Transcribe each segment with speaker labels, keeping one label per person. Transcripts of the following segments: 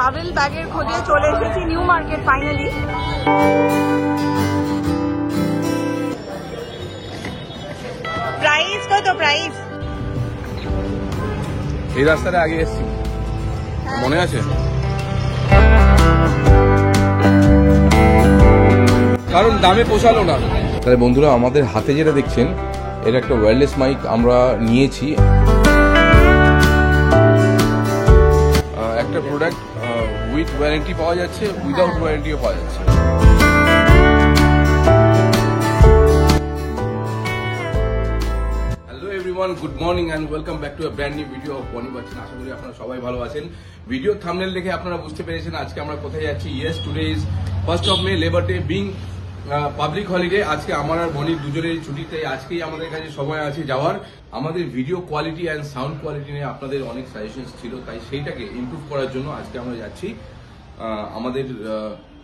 Speaker 1: Travel ব্যাগের খোঁজে চলে এসেছি নিউ মার্কেট ফাইনালি। প্রাইস কত? প্রাইস
Speaker 2: এই রাস্তাটা আগে এসেছি, মনে আছে? কারণ দামে পোষালো না। তাহলে বন্ধুরা, আমাদের হাতে যেটা দেখছেন এটা একটা ওয়্যারলেস মাইক আমরা নিয়েছি। একটা প্রোডাক্ট উইথ ওয়ারেন্টি পাওয়া যাচ্ছে, উইদাউট ওয়ারেন্টিও পাওয়া যাচ্ছে। Hello everyone, good morning and welcome back to a brand new video of বনি বাচ্চন। আশা করি আপনারা সবাই ভালো আছেন। ভিডিও থাম্বনেল দেখে আপনারা বুঝতে পেরেছেন আজকে আমরা কোথায় যাচ্ছি। Yes, today is 1st of May, labour day being public holiday. আজকে আমার আর বনির দুজনের ছুটিতে আজকেই আমাদের কাছে সময় আছে যাওয়ার। আমাদের video quality and sound quality নিয়ে আপনাদের অনেক সাজেশনস ছিল, তাই সেইটাকে ইমপ্রুভ করার জন্য আজকে আমরা যাচ্ছি আমাদের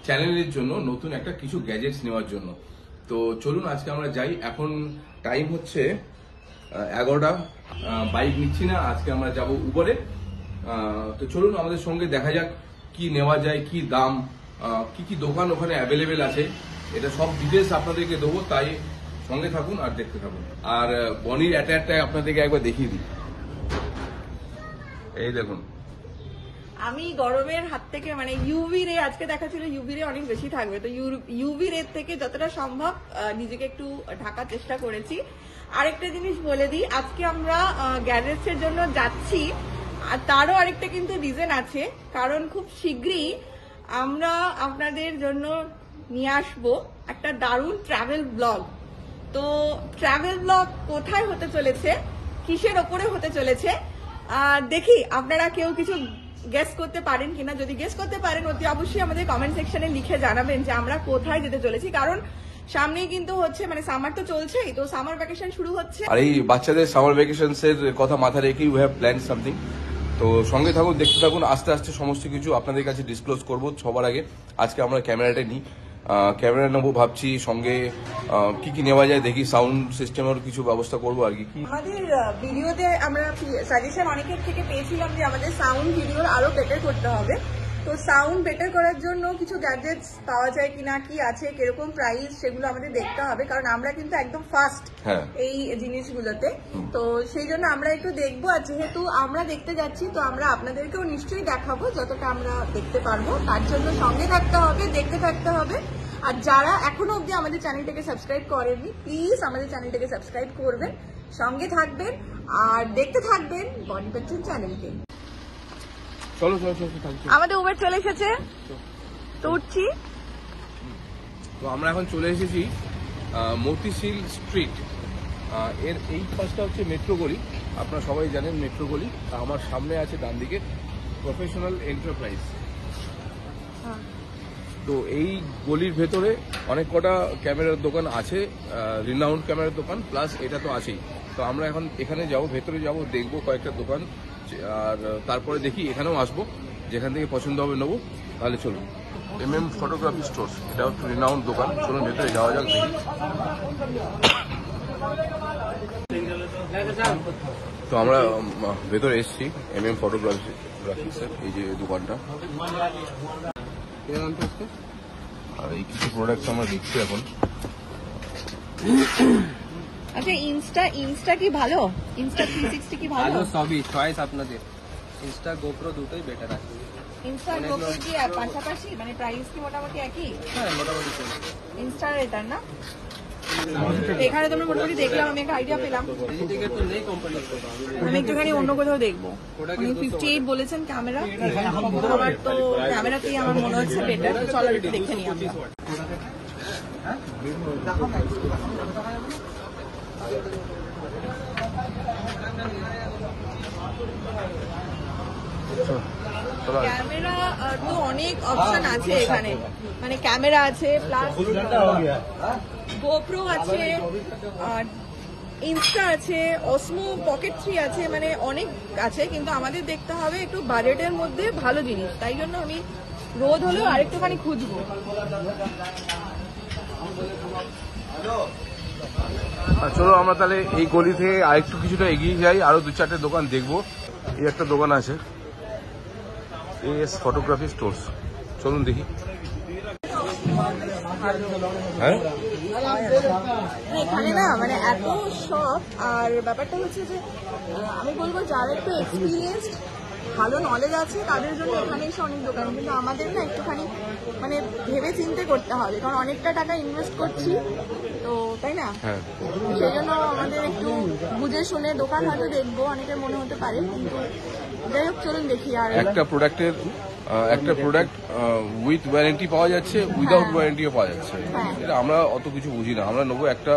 Speaker 2: চ্যানেলের জন্য নতুন একটা কিছু গ্যাজেটস নেওয়ার জন্য। তো চলুন আজকে আমরা যাই। এখন টাইম হচ্ছে 11টা। বাইক নিচ্ছি না, আজকে আমরা যাব উবরে। তো চলুন আমাদের সঙ্গে দেখা যাক কি নেওয়া যায়, কি দাম, কি কি দোকান ওখানে অ্যাভেলেবেল আছে, এটা সব ডিটেলস আপনাদেরকে দেবো। তাই সঙ্গে থাকুন আর দেখতে থাকুন। আর বনির অ্যাটায়ারটা আপনাদেরকে একবার দেখিয়ে দিই। এই দেখুন,
Speaker 1: আমি গরমের হাত থেকে মানে ইউভি রে, আজকে দেখাচ্ছিল ইউভি রে অনেক বেশি থাকবে, তো ইউভি রে থেকে যতটা সম্ভব নিজেকে একটু ঢাকার চেষ্টা করেছি। আরেকটা জিনিস বলে দিই, আজকে আমরা গ্যাজেটস এর জন্য যাচ্ছি, আর তারও আরেকটা কিন্তু রিজন আছে, কারণ খুব শীঘ্রই আমরা আপনাদের জন্য নিয়ে আসবো একটা দারুণ ট্রাভেল ব্লগ। তো ট্রাভেল ব্লগ কোথায় হতে চলেছে, কিসের ওপরে হতে চলেছে, দেখি আপনারা কেউ কিছু গেস করতে পারেন কিনা। যদি গেস করতে পারেন অতি অবশ্যই আমাদের কমেন্ট সেকশনে লিখে জানাবেন যে আমরা কোথায় যেতে চলেছি। কারণ সামনেই কিন্তু হচ্ছে মানে সামার তো চলছেই, তো সামার ভ্যাকেশন শুরু হচ্ছে।
Speaker 2: আর এই বাচ্চাদের সামার ভ্যাকেশনস এর কথা মাথায় রেখেই উই হ্যাভ প্ল্যান সামথিং। তো সঙ্গে থাকুন, দেখতে থাকুন, আস্তে আস্তে সমস্ত কিছু আপনাদের কাছে ডিসক্লোজ করবো। সবার আগে আজকে আমরা ক্যামেরাটা নিই, ক্যামেরা নেবো ভাবছি, সঙ্গে কি কি নেওয়া যায় দেখি, সাউন্ড সিস্টেমের কিছু ব্যবস্থা করবো আর কি।
Speaker 1: আমাদের ভিডিওতে আমরা সাজেশন অনেকের থেকে পেয়েছিলাম যে আমাদের সাউন্ড ভিডিও আরো বেটার করতে হবে। তো সাউন্ড বেটার করার জন্য কিছু গ্যাজেটস পাওয়া যায় কিনা, কি আছে, কিরকম প্রাইস, সেগুলো আমাদের দেখতে হবে। কারণ আমরা কিন্তু একদম ফার্স্ট এই জিনিসগুলোতে, তো সেই জন্য আমরা একটু দেখবো। আর যেহেতু আমরা দেখতে যাচ্ছি, তো আমরা আপনাদেরকেও নিশ্চয়ই দেখাবো যতটা আমরা দেখতে পারবো। তার জন্য সঙ্গে থাকতে হবে, দেখতে থাকতে হবে। আর যারা এখনো অবধি আমাদের চ্যানেলটাকে সাবস্ক্রাইব করেননি, প্লিজ আমাদের চ্যানেলটাকে সাবস্ক্রাইব করবেন, সঙ্গে থাকবেন আর দেখতে থাকবেন বনি বাচ্চন চ্যানেলকে।
Speaker 2: চলো চলো চলো,
Speaker 1: আমাদের উবের চলে এসেছে, তো উঠছি।
Speaker 2: তো আমরা এখন চলে এসেছি মতিঝিল স্ট্রিট। এর এই পাশটা হচ্ছে মেট্রো গলি, আপনারা সবাই জানেন মেট্রো গলি। আমার সামনে আছে ডান দিকে প্রফেশনাল এন্টারপ্রাইজ। তো এই গলির ভেতরে অনেক কটা ক্যামেরার দোকান আছে, রিনাউন্ড ক্যামেরার দোকান, প্লাস এটা তো আছেই। তো আমরা এখন এখানে যাব, ভেতরে যাব, দেখবো কয়েকটা দোকান, আর তারপরে দেখি এখানেও আসবো, যেখান থেকে পছন্দ হবে নেবো। তাহলে চলুন, MM ফটোগ্রাফি স্টোর্স, এটা একটু রিনাউন্ড দোকান। চলুন ভেতরে যাওয়া যাক, দেখি। তো আমরা ভেতরে এসেছি MM ফটোগ্রাফি, এই যে দোকানটা। আর এই কিছু প্রোডাক্ট আমরা দেখছি এখন।
Speaker 1: আচ্ছা, ইনস্টা কি ভালো? ইনস্টা 360 কি ভালো?
Speaker 3: সবই চয়েস আপনাদের। ইনস্টা গোপ্রো দুটোই বেটার আছে।
Speaker 1: ইনস্টা গোপ্রো কি পাশাপাশি, মানে প্রাইস কি মোটামুটি একই?
Speaker 3: হ্যাঁ, মোটামুটি
Speaker 1: ইনস্টা এটা না, এখানে তোমরা মোটামুটি দেখলাম, আমি একটা আইডিয়া পেলাম। আমি একটুখানি অন্য কোথাও দেখবো। 58 বলেছেন ক্যামেরা, আমার তো ক্যামেরাতেই আমার মনে হচ্ছে বেটার। চলো একটু দেখে নিই আমরা। ক্যামেরা তো অনেক অপশন আছে এখানে, মানে ক্যামেরা আছে, প্লাস গোপ্রো আছে, ইনস্টা আছে, অসমো পকেট 3 আছে, মানে অনেক আছে। কিন্তু আমাদের দেখতে হবে একটু বাজেটের মধ্যে ভালো জিনিস, তাই জন্য আমি রোদ হলেও আরেকটুখানি খুঁজবো।
Speaker 2: চলো আমরা তাহলে এই গলি থেকে আরেকটু কিছুটা এগিয়ে যাই, আরো 2-4টে দোকান দেখবো। এই একটা দোকান আছে, AS ফটোগ্রাফি স্টোর্স। চলুন দেখি। হ্যাঁ
Speaker 1: এখানে না মানে এত শপ, আর ব্যাপারটা হচ্ছে যে আমি বলবো যারা একটু এক্সপিরিয়েন্সড, ভালো নলেজ আছে তাদের জন্য এখানে এসে অনেক দোকান, কিন্তু আমাদের না একটুখানি মানে ভেবে চিন্তে করতে হবে, কারণ অনেকটা টাকা ইনভেস্ট করছি তো, তাই না?
Speaker 2: হ্যাঁ
Speaker 1: সেই জন্য আমাদের একটু বুঝে শুনে দোকান হয়তো দেখবো, অনেকের মনে হতে পারে, কিন্তু যাই হোক চলুন দেখি। আর
Speaker 2: একটা প্রোডাক্ট উইথ ওয়ারেন্টি পাওয়া যাচ্ছে, উইদাউট ওয়ারেন্টিও পাওয়া যাচ্ছে।
Speaker 1: হ্যাঁ।
Speaker 2: এটা আমরা অত কিছু বুঝি না, আমরা নেবো একটা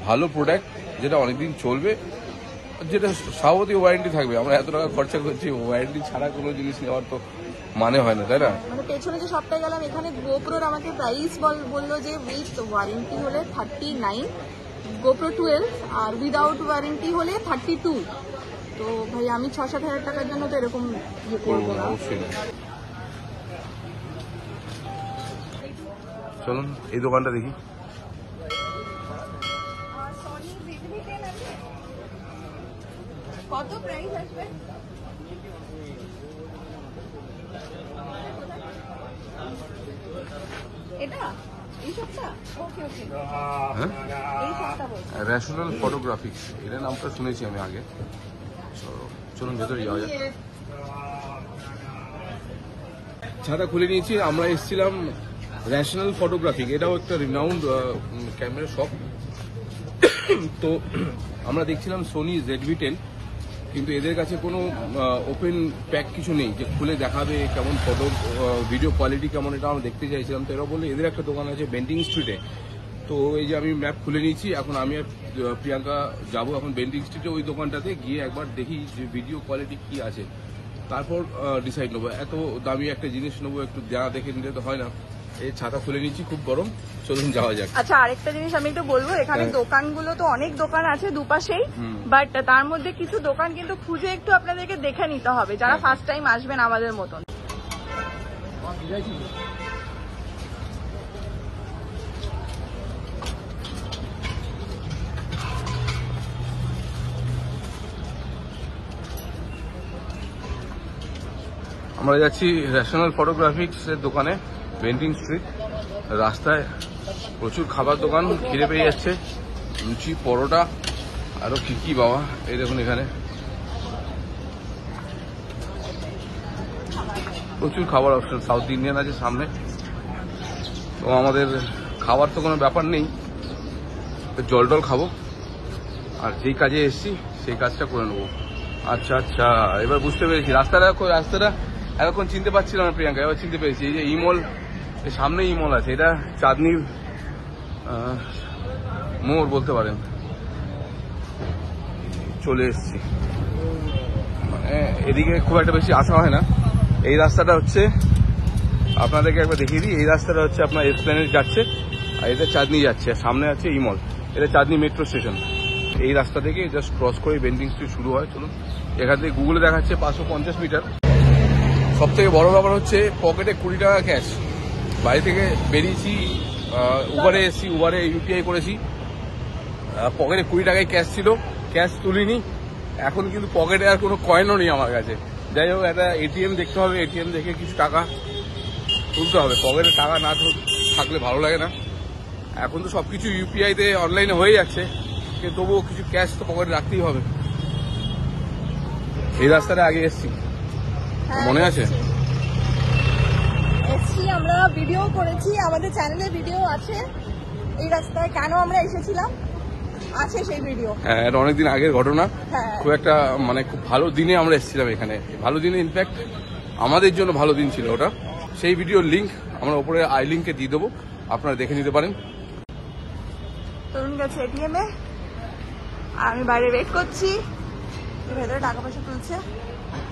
Speaker 2: ভালো প্রোডাক্ট যেটা অনেকদিন চলবে, যেটা স্বাভাবিক ওয়ারেন্টি থাকবে। আমরা এত টাকা খরচা করছি, ওয়ারেন্টি ছাড়া কোনো জিনিস নেওয়ার তো মানে হয় না, তাই না?
Speaker 1: মানে পেছনে যে সবটাই গেলাম, এখানে গোপ্রোর আমাকে প্রাইস বললো যে উইথ ওয়ারেন্টি হলে 39, গোপ্রো 12, আর উইদাউট ওয়ারেন্টি হলে 32। তো ভাই আমি 6-7 হাজার টাকার জন্য তো এরকম ইয়ে করবো না।
Speaker 2: অবশ্যই না। চলুন এই দোকানটা দেখি।
Speaker 1: কত প্রাইস আসবে? এটা এই সবটা? ওকে ওকে,
Speaker 2: হ্যাঁ,
Speaker 1: এই সবটা বলছি।
Speaker 2: রেশনাল ফটোগ্রাফিক্স, এটা নামটা শুনেছি আমি আগে। চলুন ভেতরে যাওয়া যাক। ছাতা খুলে নিয়েছি, আমরা এসেছিলাম রেশনাল ফটোগ্রাফিক, এটাও একটা রিনাউন্ড ক্যামেরা শপ। তো আমরা দেখছিলাম সোনি ZV-10, কিন্তু এদের কাছে কোনো ওপেন প্যাক কিছু নেই যে খুলে দেখাবে কেমন ফটো, ভিডিও কোয়ালিটি কেমন, এটা আমরা দেখতে চাইছিলাম। তো এরা বললে এদের একটা দোকান আছে বেন্ডিং স্ট্রিটে। তো এই যে আমি ম্যাপ খুলে নিয়েছি, এখন আমি আর প্রিয়াঙ্কা যাবো এখন বেন্ডিং স্ট্রিটে, ওই দোকানটাতে গিয়ে একবার দেখি যে ভিডিও কোয়ালিটি কি আছে, তারপর ডিসাইড নেবো। এত দামি একটা জিনিস নেবো, একটু জানা দেখে নিলে তো হয় না। এই ছাতা খুলে নিয়েছি, খুব গরম, চলুন যাওয়া যাক।
Speaker 1: আচ্ছা আরেকটা জিনিস আমি একটু বলবো, এখানে
Speaker 2: হ্যাঁ।
Speaker 1: দোকানগুলো তো অনেক দোকান আছে দুপাশেই, বাট তার মধ্যে কিছু দোকান কিন্তু খুঁজে একটু আপনাদেরকে দেখে নিতে হবে, যারা ফার্স্ট টাইম আসবেন আমাদের মতন।
Speaker 2: আমরা যাচ্ছি রেশনাল ফটোগ্রাফিক্স এর দোকানে, বেন্ডিং স্ট্রিট। রাস্তায় প্রচুর খাবার দোকান, খিদে পেয়ে যাচ্ছে, লুচি, পরোটা, আরো কি কি বাবা। এই দেখুন এখানে প্রচুর খাবার অপশন, সাউথ ইন্ডিয়ান আছে সামনে। তো আমাদের খাবার তো কোনো ব্যাপার নেই, জল টল খাবো, আর যেই কাজে এসেছি সেই কাজটা করে নেবো। আচ্ছা আচ্ছা, এবার বুঝতে পেরেছি রাস্তাটা এতক্ষণ চিনতে পারছিলাম না প্রিয়াঙ্কা, এবার চিনতে পেরেছি। এই যে ইমল, সামনে ইমল আছে, এটা চাঁদনির মোড় বলতে পারেন। চলে এসছি, মানে এদিকে খুব একটা বেশি আসা হয় না। এই রাস্তাটা হচ্ছে, আপনাদেরকে একবার দেখিয়ে দিই, এই রাস্তাটা হচ্ছে আপনার এসপ্ল্যানেড যাচ্ছে, আর এটা চাঁদনি যাচ্ছে, আর সামনে আছে ইমল, এটা চাঁদনি মেট্রো স্টেশন। এই রাস্তা থেকে জাস্ট ক্রস করে বেন্ডিং স্ট্রিট শুরু হয়। চলুন, এখান থেকে গুগলে দেখাচ্ছে 550 মিটার। সব থেকে বড় ব্যাপার হচ্ছে পকেটে 20 টাকা ক্যাশ। বাড়ি থেকে বেরিয়েছি, উবারে এসেছি, উবারে UPI করেছি, পকেটে 20 টাকায় ক্যাশ ছিল, ক্যাশ তুলিনি। এখন কিন্তু পকেটে আর কোনো কয়েনও নেই আমার কাছে। যাই হোক, একটা ATM দেখতে হবে, ATM দেখে কিছু টাকা তুলতে হবে। পকেটে টাকা না থাকলে ভালো লাগে না। এখন তো সবকিছু UPI-তে অনলাইনে হয়ে যাচ্ছে, কিন্তু তবুও কিছু ক্যাশ তো পকেটে রাখতেই হবে। এই রাস্তাটা আগে এসেছি, মনে আছে?
Speaker 1: এসছি, আমরা ভিডিও করেছি, আমাদের চ্যানেলে ভিডিও আছে এই রাস্তায় কেন আমরা এসেছিলাম, আছে সেই ভিডিও।
Speaker 2: হ্যাঁ, এটা অনেকদিন আগের ঘটনা।
Speaker 1: হ্যাঁ।
Speaker 2: খুব একটা মানে খুব ভালো দিনে আমরা এসেছিলাম এখানে, ভালো দিনে, ইনফ্যাক্ট আমাদের জন্য ভালো দিন ছিল ওটা। সেই ভিডিওর লিঙ্ক আমরা উপরে আই লিঙ্কে দিয়ে দেবো, আপনারা দেখে নিতে পারেন।
Speaker 1: তরুণ গেছে ATM এ, আর আমি বাইরে ওয়েট করছি, ভেতরে টাকা পয়সা তুলছে,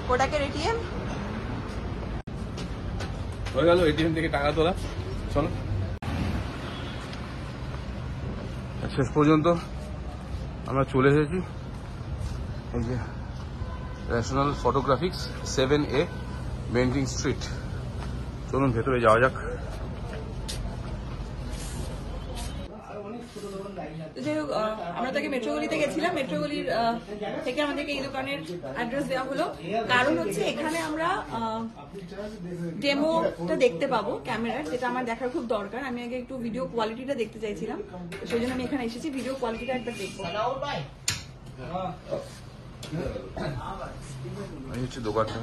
Speaker 1: কোটাকের ATM।
Speaker 2: হয়ে গেল ATM থেকে টাকা তোলা। চলো, শেষ পর্যন্ত আমরা চলে এসেছি এই যে রেশনাল ফটোগ্রাফিক্স 7A বেন্ডিং স্ট্রিট। চলুন ভেতরে যাওয়া যাক।
Speaker 1: যাই হোক আমরা তাকে মেট্রোগলিতে গেছিলাম, মেট্রোগলির থেকে আমাদেরকে এই দোকানের অ্যাড্রেস দেওয়া হলো। কারণ হচ্ছে এখানে আমরা ডেমোটা দেখতে পাবো ক্যামেরার, যেটা আমার দেখার খুব দরকার। আমি আগে একটু ভিডিও কোয়ালিটিটা দেখতে চাইছিলাম, সেই জন্য আমি এখানে এসেছি ভিডিও কোয়ালিটিটা একবার দেখবো।
Speaker 2: এই হচ্ছে দোকানটা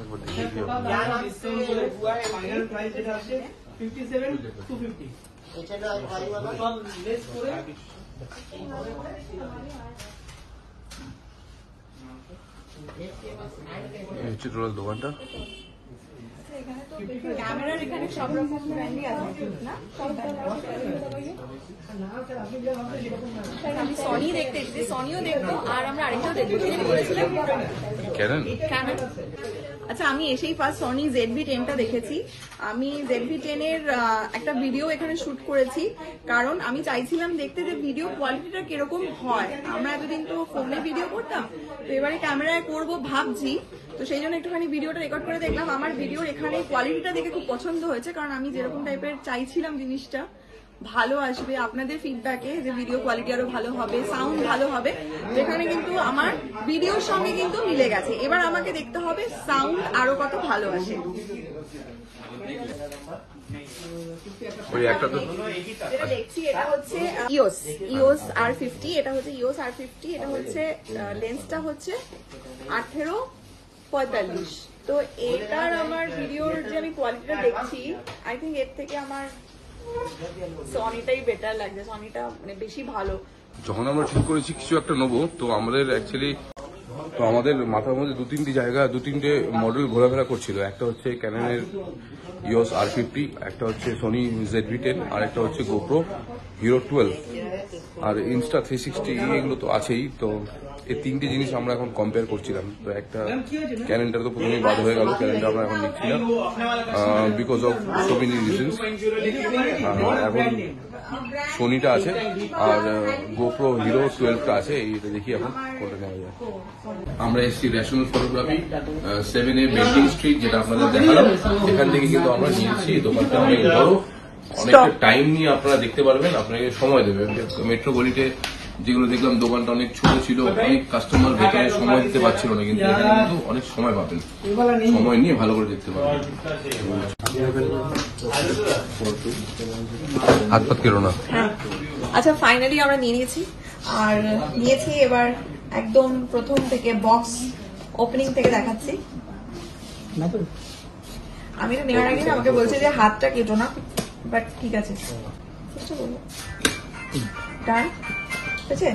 Speaker 2: দোকানটা।
Speaker 1: ক্যামেরার এখানে সব রকম ব্র্যান্ডই আছে না? আমি সনি দেখতে এসেছি, সনিও দেখবো আর আমরা আরেকটাও দেখবো। বলেছিলাম ক্যানন। আচ্ছা, আমি এসেই ফার্স্ট সনি ZV-10টা দেখেছি। আমি ZV-10 এর একটা ভিডিও এখানে শুট করেছি, কারণ আমি চাইছিলাম দেখতে যে ভিডিও কোয়ালিটিটা কিরকম হয়। আমরা এতদিন তো ফোনে ভিডিও করতাম, তো এবারে ক্যামেরায় করবো ভাবছি, তো সেই জন্য একটুখানি ভিডিওটা রেকর্ড করে দেখলাম। আমার ভিডিওর এখানে কোয়ালিটিটা দেখে খুব পছন্দ হয়েছে, কারণ আমি যেরকম টাইপের চাইছিলাম জিনিসটা ভালো আসবে, আপনাদের ফিডব্যাকে যে ভিডিও কোয়ালিটি আরো ভালো হবে, সাউন্ড ভালো হবে, যেখানে কিন্তু আমার ভিডিওর সঙ্গে কিন্তু মিলে গেছে। এবার আমাকে দেখতে হবে সাউন্ড আরো কত ভালো আসে। যেটা দেখছি এটা হচ্ছে EOS R50, এটা হচ্ছে EOS R50, এটা হচ্ছে লেন্সটা হচ্ছে 18-45। তো এটার আমার ভিডিওর যে আমি কোয়ালিটিটা দেখছি, আই থিঙ্ক এর থেকে আমার সনিটাই বেটার লাগছে, সনিটা মানে বেশি ভালো।
Speaker 2: যখন আমরা ঠিক করেছি কিছু একটা নেবো, তো আমাদের অ্যাকচুয়ালি আমাদের মাথার মধ্যে দু তিনটে মডেল ঘোরাফেরা করছিল। একটা হচ্ছে ক্যাননের EOS R50, একটা হচ্ছে সনি ZV-10, আর একটা হচ্ছে গোপ্রো Hero 12 আর Insta 360, এগুলো তো আছেই। তো এই তিনটে জিনিস আমরা এখন কম্পেয়ার করছিলাম। তো একটা ক্যাননটা তো প্রথমেই বাদ হয়ে গেল, ক্যাননটা আমরা এখন নিচ্ছি না because of so many reasons. এখন সোনিটা আছে আর গোপ্রো Hero 12টা আছে, এইটা দেখি এখন কোনটা নেওয়া যায়। আমরা এসেছি national photography 7A Bentinck street, যেটা আপনাদের দেখালাম। এখান থেকে কিন্তু আমরা নিয়েছি। দোকানটা অনেক বড়, অনেকটা টাইম নিয়ে আপনারা দেখতে পারবেন, আপনাকে সময় দেবে। মেট্রো গলিতে যেগুলো দেখলাম দোকানটা অনেক ছোট ছিল, অনেক কাস্টমার ভেতরে সময় দিতে পারছিল না, কিন্তু এখানে কিন্তু অনেক সময় পাবেন, সময় নিয়ে ভালো করে দেখতে পারবেন। হাত পাত কেরো না।
Speaker 1: আচ্ছা, ফাইনালি আমরা নিয়ে নিয়েছি, আর নিয়েছি এবার একদম প্রথম থেকে বক্স ওপেনিং থেকে দেখাচ্ছি। আমি তো নেওয়ার আগে আমাকে বলছে যে হাতটা কেটো না, বাট ঠিক আছে, ডান। ঠিক আছে,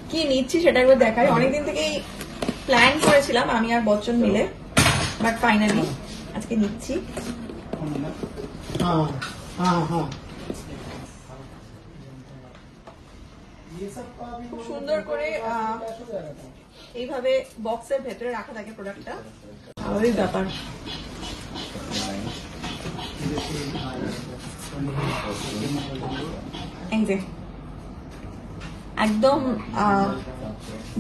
Speaker 1: কি নিচ্ছি সেটা একবার দেখাই। অনেকদিন থেকেই প্ল্যান করেছিলাম আমি আর বচ্চন মিলে, বাট ফাইনালি আজকে নিচ্ছি। খুব সুন্দর করে এইভাবে বক্সের ভেতরে রাখা থাকে প্রোডাক্টটা, স্বাভাবিক ব্যাপার। একদম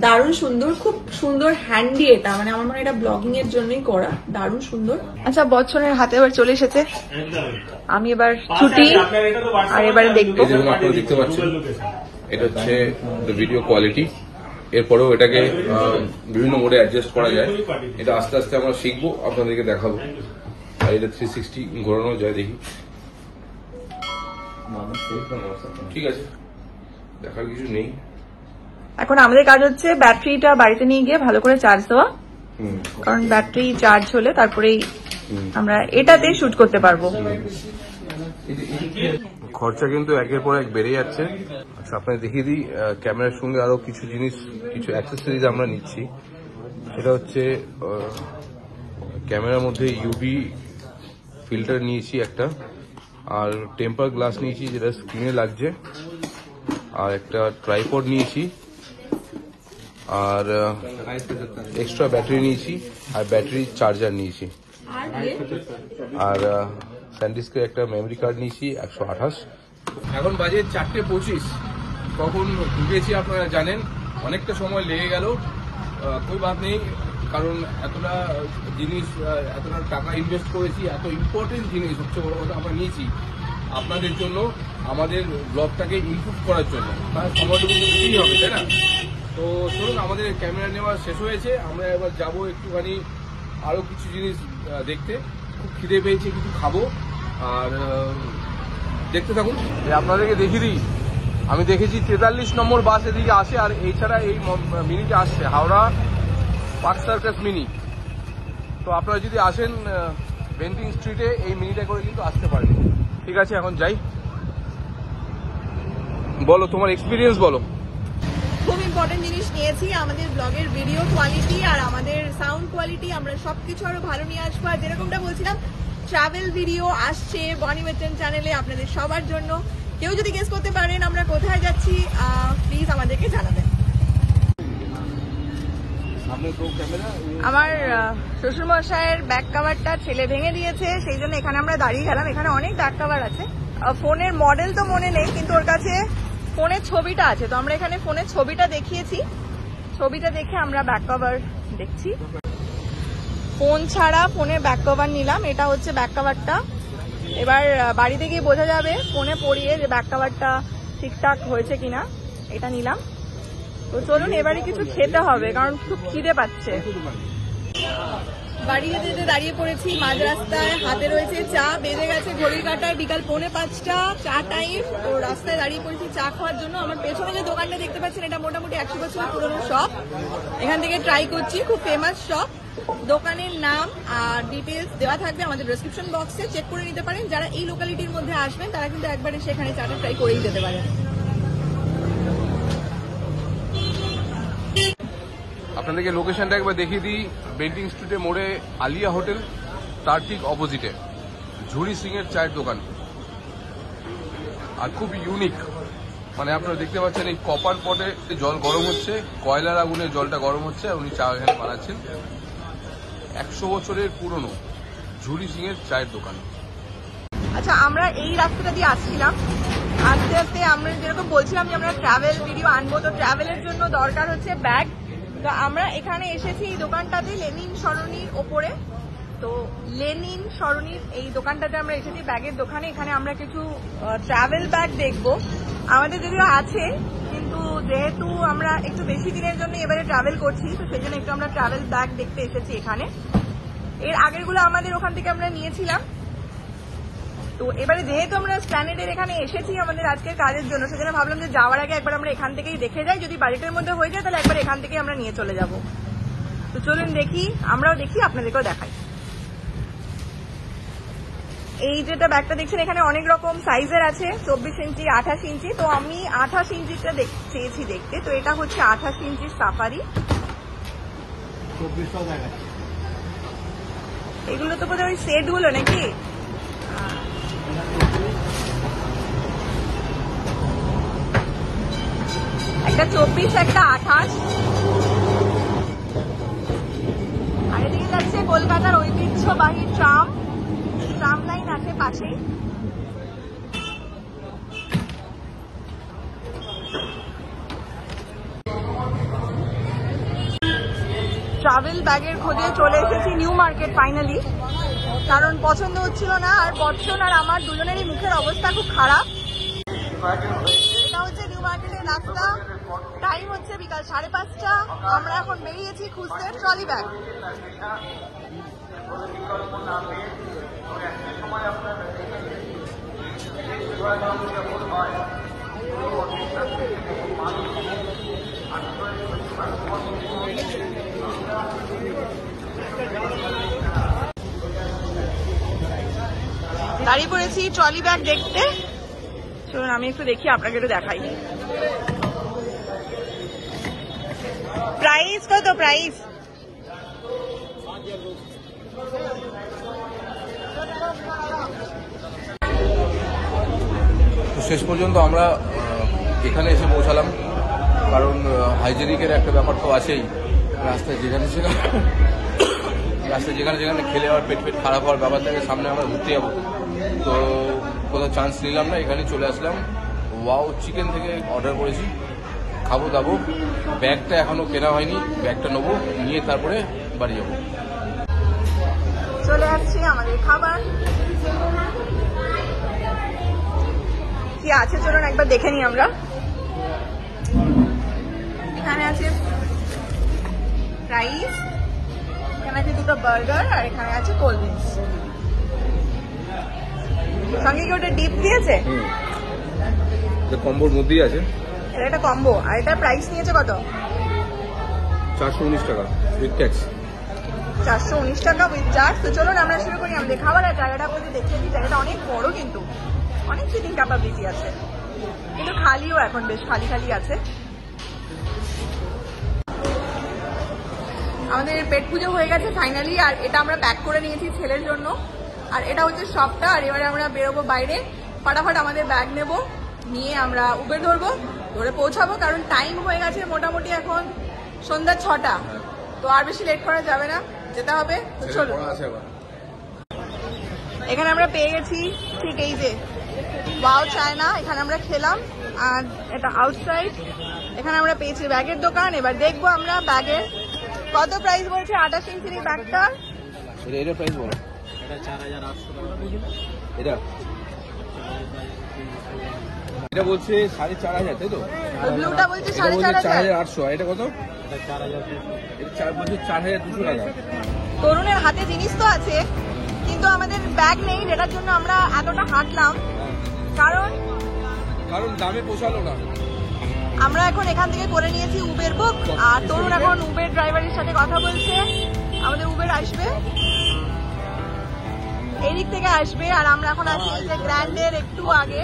Speaker 1: দারুণ সুন্দর, খুব সুন্দর হ্যান্ডি এটা, মানে আমার মনে হয় এটা ব্লগিং এর জন্যই করা, দারুণ সুন্দর। আচ্ছা, বচ্চনের হাতে এবার চলে এসেছে, আমি এবার ছুটি আর এবারে দেখবো।
Speaker 2: আপনারা দেখতে পাচ্ছেন এটা হচ্ছে ভিডিও কোয়ালিটি। এরপরেও এটাকে বিভিন্ন মোডে অ্যাডজাস্ট করা যায়। এটা আস্তে আস্তে আমরা শিখবো, আপনাদেরকে দেখাবো। আর এটা 360 ঘোরানো যায়, দেখি। ঠিক আছে, দেখার কিছু নেই।
Speaker 1: এখন আমাদের কাজ হচ্ছে ব্যাটারিটা বাড়িতে নিয়ে গিয়ে ভালো করে চার্জ দেওয়া, কারণ ব্যাটারি চার্জ হলে তারপরেই আমরা এটাতে শুট করতে পারবো।
Speaker 2: খরচা কিন্তু একের পর এক বেড়ে যাচ্ছে। আচ্ছা, আপনাকে দেখিয়ে দিই, ক্যামেরার সঙ্গে আরো কিছু জিনিস, কিছু অ্যাক্সেসরিজ আমরা নিচ্ছি। এটা হচ্ছে ক্যামেরার মধ্যে ইউভি ফিল্টার নিয়েছি একটা, আর টেম্পার গ্লাস নিয়েছি যেটা স্ক্রিনে লাগছে, আর একটা ট্রাইপড নিয়েছি, আর এক্সট্রা ব্যাটারি নিয়েছি, আর ব্যাটারি চার্জার নিয়েছি, আর স্যান্ডিস্কের একটা মেমরি কার্ড নিয়েছি 128। এখন বাজে 4:25। কখন ঢুকেছি আপনারা জানেন, অনেকটা সময় লেগে গেল। કોઈ বাত নেই, কারণ এতটা জিনিস, এতটা টাকা ইনভেস্ট করেছি, এত ইম্পর্টেন্ট জিনিস, সবচেয়ে বড় কথা আমরা নিয়েছি। আপনাদের জন্য, আমাদের ব্লগটাকে ইমপ্রুভ করার জন্য, তার সময়টুকু দিতেই হবে, তাই না? তো চলুন, আমাদের ক্যামেরা নেওয়া শেষ হয়েছে, আমরা এবার যাবো একটুখানি আরো কিছু জিনিস দেখতে। খুব খিদে পেয়েছে, কিছু খাবো, আর দেখতে থাকুন। আপনাদেরকে দেখিয়ে দিই, আমি দেখেছি 43 নম্বর বাস এদিকে আসে, আর এছাড়া এই মিনিটে আসছে হাওড়া পার্ক সার্কাস মিনি। তো আপনারা যদি আসেন বেন্টিং স্ট্রিটে, এই মিনিটে করে কিন্তু আসতে পারেন। ঠিক আছে, এখন যাই। বলো তোমার এক্সপিরিয়েন্স বলো।
Speaker 1: খুব ইম্পর্টেন্ট জিনিস নিয়েছি, আমাদের ব্লগের ভিডিও কোয়ালিটি আর আমাদের সাউন্ড কোয়ালিটি আমরা সবকিছু আরো ভালো নিয়ে আসবো। আর যেরকমটা বলছিলাম, ট্রাভেল ভিডিও আসছে বনি বচ্চন চ্যানেলে আপনাদের সবার জন্য। কেউ যদি গেস করতে পারেন আমরা কোথায় যাচ্ছি, প্লিজ আমাদেরকে জানাবেন। আমার শ্বশুরমশাইয়ের ব্যাক কাভারটা ছেলে ভেঙে দিয়েছে, সেই জন্য এখানে আমরা দাঁড়িয়ে গেলাম। এখানে অনেক ব্যাক কাভার আছে, ফোনের মডেল তো মনে নেই, কিন্তু ওর কাছে ফোনের ছবিটা আছে। তো আমরা এখানে ফোনের ছবিটা দেখিয়েছি, ছবিটা দেখে আমরা ব্যাক কভার দেখছি। ফোন ছাড়া ফোনের ব্যাক কভার নিলাম, এটা হচ্ছে ব্যাক কভারটা। এবার বাড়িতে গিয়ে বোঝা যাবে ফোনে পড়িয়ে যে ব্যাক কভারটা ঠিকঠাক হয়েছে কিনা। এটা নিলাম। তো চলুন এবারে কিছু খেতে হবে, কারণ খুব খিদে পাচ্ছে। বাড়ি যেতে দাঁড়িয়ে পড়েছি মাঝ রাস্তায়, হাতে রয়েছে চা। বেজে গেছে ঘড়ির কাঁটায় বিকাল 4:45, চা টাইম। তো রাস্তায় দাঁড়িয়ে পড়েছি চা খাওয়ার জন্য। আমার পেছনে যে দোকানটা দেখতে পাচ্ছেন, এটা মোটামুটি 100 বছর পুরনো শপ। এখান থেকে ট্রাই করছি, খুব ফেমাস শপ। দোকানের নাম আর ডিটেলস দেওয়া থাকবে আমাদের ডেসক্রিপশন বক্সে, চেক করে নিতে পারেন। যারা এই লোকালিটির মধ্যে আসবেন তারা কিন্তু একবারে সেখানে চাটা ট্রাই করেই যেতে পারেন।
Speaker 2: আপনাদেরকে লোকেশনটা একবার দেখিয়ে দিই। বেন্টিং স্ট্রিটে মোড়ে আলিয়া হোটেল, তার ঠিক অপোজিটে ঝুড়ি সিং এর চায়ের দোকান। আর খুব ইউনিক, মানে আপনারা দেখতে পাচ্ছেন এই কপার পটে জল গরম হচ্ছে, কয়লার আগুনে জলটা গরম হচ্ছে, আর উনি চা এখানে বানাচ্ছেন। 100 বছরের পুরনো ঝুড়ি সিং এর চায়ের দোকান।
Speaker 1: আচ্ছা, আমরা এই রাস্তাটা দিয়ে আসছিলাম। আস্তে আস্তে আমরা যেরকম বলছিলাম যে আমরা ট্রাভেল ভিডিও আনবো, তো ট্রাভেলের জন্য দরকার হচ্ছে ব্যাগ। তো আমরা এখানে এসেছি এই দোকানটাতে, লেনিন সরণির ওপরে। তো লেনিন সরণির এই দোকানটাতে আমরা এসেছি, ব্যাগের দোকানে। এখানে আমরা কিছু ট্রাভেল ব্যাগ দেখবো। আমাদের যদিও আছে, কিন্তু যেহেতু আমরা একটু বেশি দিনের জন্য এবারে ট্রাভেল করছি, তো সেই জন্য একটু আমরা ট্রাভেল ব্যাগ দেখতে এসেছি এখানে। এর আগেরগুলো আমাদের ওখান থেকে আমরা নিয়েছিলাম। তো এবারে যেহেতু আমরা স্প্ল্যানেডের এখানে এসেছি আমাদের আজকের কাজের জন্য, সেজন্য ভাবলাম যে যাওয়ার আগে একবার আমরা এখান থেকেই দেখে যাই। যদি বাজেটের মধ্যে হয়ে যায় তাহলে একবার এখান থেকেই আমরা নিয়ে চলে যাব। তো চলুন দেখি, আমরাও দেখি, আপনাদেরকেও দেখাই। এই যেটা ব্যাগটা দেখছেন, এখানে অনেক রকম সাইজের আছে, 24 ইঞ্চি, 28 ইঞ্চি। তো আমি 28 ইঞ্চিটা চেয়েছি দেখতে। তো এটা হচ্ছে 28 ইঞ্চি সাফারি। এগুলো তো বোধহয় ওই সেট গুলো নাকি? একটা 24, একটা 28। আর এদিকে যাচ্ছে কলকাতার ঐতিহ্যবাহী ট্রাম লাইন আছে পাশেই। ট্রাভেল ব্যাগের খোঁজে চলে এসেছি নিউ মার্কেট ফাইনালি, কারণ পছন্দ হচ্ছিল না। আর বচ্চন আর আমার দুজনেরই মুখের অবস্থা খুব খারাপ। এটা হচ্ছে নিউ মার্কেটের রাস্তা, টাইম হচ্ছে বিকাল 5:30। আমরা এখন বেরিয়েছি খুঁজতে ট্রলি ব্যাগ। দাঁড়িয়ে পড়েছি ট্রলি ব্যাগ দেখতে। চলুন আমি একটু দেখি, আপনাকে একটু দেখাই। প্রাইস কত? প্রাইস
Speaker 2: শেষ পর্যন্ত আমরা এখানে এসে পৌঁছালাম, কারণ হাইজেনিকের একটা ব্যাপার তো আছেই। রাস্তায় যেখানে যেখানে খেলে আবার পেট খারাপ হওয়ার ব্যাপার থাকে, সামনে আমরা ঘুরতে যাবো। তো কোথাও চান্স নিলাম না, এখানে চলে আসলাম। ওয়াও চিকেন থেকে অর্ডার করেছি, খাবো দাবো। ব্যাগটা এখনো কেনা হয়নি, ব্যাগটা নেবো, নিয়ে তারপরে বাড়ি যাবো।
Speaker 1: চলে আসছে আমাদের খাবার। কি আছে চলুন একবার দেখে নিই আমরা। এখানে আছে রাইস, এখানে আছে দুটো বার্গার, আর এখানে আছে কোল্ড ড্রিঙ্কস। সঙ্গে কি ওটা ডিপ দিয়েছে?
Speaker 2: কম্বোর মধ্যেই আছে।
Speaker 1: এটা একটা কম্বো, আর এটা প্রাইস নিয়েছে কত?
Speaker 2: 419 টাকা উইথ ট্যাক্স।
Speaker 1: 419 টাকা উইথ চার্জ। তো চলুন আমরা শুরু করি আমাদের খাবার। আর জায়গাটা আপনাদের দেখিয়ে দিই, জায়গাটা অনেক বড়, কিন্তু অনেক সিটিং ক্যাপাবিলিটি আছে, কিন্তু খালিও এখন বেশ খালি খালি আছে। আমাদের পেট পুজো হয়ে গেছে ফাইনালি, আর এটা আমরা প্যাক করে নিয়েছি ছেলের জন্য। আর এটা হচ্ছে শপটা। আর এবারে আমরা বেরোবো বাইরে, ফাটাফাট আমাদের ব্যাগ নেব, নিয়ে আমরা উবের ধরবো, ধরে পৌঁছাবো, কারণ টাইম হয়ে গেছে মোটামুটি এখন সন্ধ্যা 6টা। তো আর বেশি লেট করা যাবে না, যেতে হবে। তো চলো, এখানে আমরা পেয়ে গেছি ঠিক এই যে ওয়াও চায়না, এখানে আমরা খেলাম। আর এটা আউটসাইড, এখানে আমরা পেয়েছি ব্যাগের দোকান। এবার দেখবো আমরা ব্যাগের কত প্রাইস বলছে 28 ইঞ্চির ব্যাগটা।
Speaker 2: এটা প্রাইস বলো।
Speaker 3: এটা 4800 টাকা।
Speaker 2: এটা বলছে 4500, তাই তো?
Speaker 1: ব্লুটা বলছে 4500।
Speaker 2: 4800। আর এটা কত?
Speaker 3: এটা 4200।
Speaker 2: এটা 4200 টাকা।
Speaker 1: তরুণের হাতে জিনিস তো আছে, কিন্তু আমাদের ব্যাগ নেই, যেটার জন্য আমরা এতটা হাঁটলাম। কারণ
Speaker 2: দামে পোষালো না।
Speaker 1: আমরা এখন এখান থেকে করে নিয়েছি উবের বুক, আর তরুণ এখন উবের ড্রাইভারের সাথে কথা বলছে। আমাদের উবের আসবে, এই দিক থেকে আসবে। আর আমরা এখন আছি এই যে গ্র্যান্ডের একটু আগে।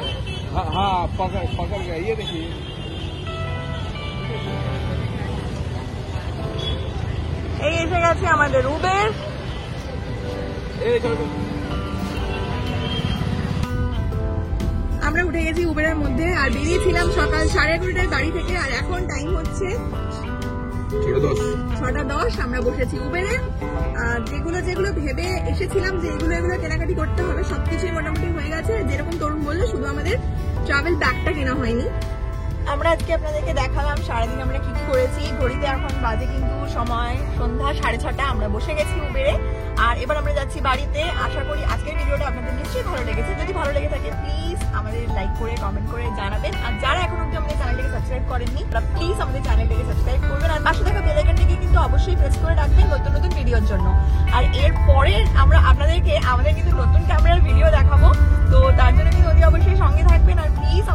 Speaker 2: হ্যাঁ পকড় গয়া, ये देखिए।
Speaker 1: এই এসে গেছে আমাদের উবের। আমরা উঠে গেছি উবেরের মধ্যে, আর বেরিয়েছিলাম সকাল 11:30টায় বাড়ি থেকে। আর এখন টাইম হচ্ছে 6:10। আমরা বসেছি উবেরে। যেগুলো ভেবে এসেছিলাম যে এগুলো কেনাকাটি করতে হবে, সবকিছুই মোটামুটি হয়ে গেছে। যেরকম তরুণ বললো, শুধু আমাদের ট্রাভেল ব্যাগটা কেনা হয়নি। আমরা আজকে আপনাদেরকে দেখালাম সারাদিন আমরা কি কি করেছি। ঘড়িতে এখন বাজে কিন্তু সময় সন্ধ্যা 6:30। আমরা বসে গেছি উবেরে, আর এবার আমরা যাচ্ছি বাড়িতে। আশা করি আজকের ভিডিওটা আপনাদের নিশ্চয়ই ভালো লেগেছে। যদি ভালো লেগে থাকে প্লিজ আমাদের লাইক করে কমেন্ট করে জানাবেন। আর যারা এখন অব্দি আমাদের চ্যানেলটাকে সাবস্ক্রাইব করেননি, তারা প্লিজ আমাদের চ্যানেলটাকে সাবস্ক্রাইব করবেন। আর পাশে থাকা বেল আইকনটাকে কিন্তু অবশ্যই প্রেস করে রাখবেন নতুন নতুন ভিডিওর জন্য। আর এরপরে আমরা আপনাদেরকে আমাদের কিন্তু নতুন ক্যামেরার ভিডিও দেখাবো, তো তার জন্য কিন্তু অতি অবশ্যই সঙ্গে থাকবেন। আর প্লিজ